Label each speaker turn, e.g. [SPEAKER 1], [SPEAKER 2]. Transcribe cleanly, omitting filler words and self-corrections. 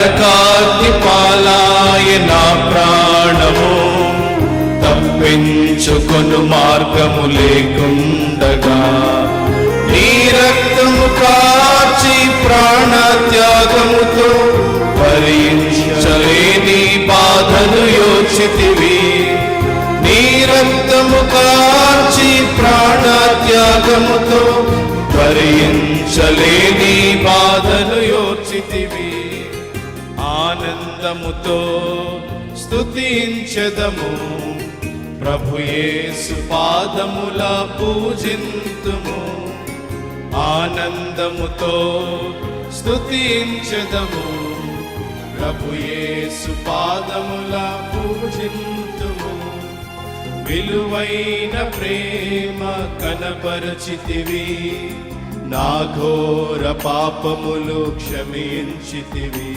[SPEAKER 1] నరకాగ్ని పాలాయ నా ప్రాణము, తప్పించుకొను మార్గము లేకుండగా, నీ రక్తము కార్చి ప్రాణ త్యాగముతో భరించలేని బాధను యోచితివి. నీ రక్తము కార్చి ప్రాణ త్యాగముతో భరించలేని బాధను యోచితివి. ఆనందముతో స్తుతించెదము, ప్రభు యేసు పాదముల పూజింతుము. ఆనందముతో స్తుతించెదము, ప్రభు యేసు పాదముల పూజింతుము. విలువైన ప్రేమ కనపరచితివి, నా ఘోర పాపములు క్షమించితివి.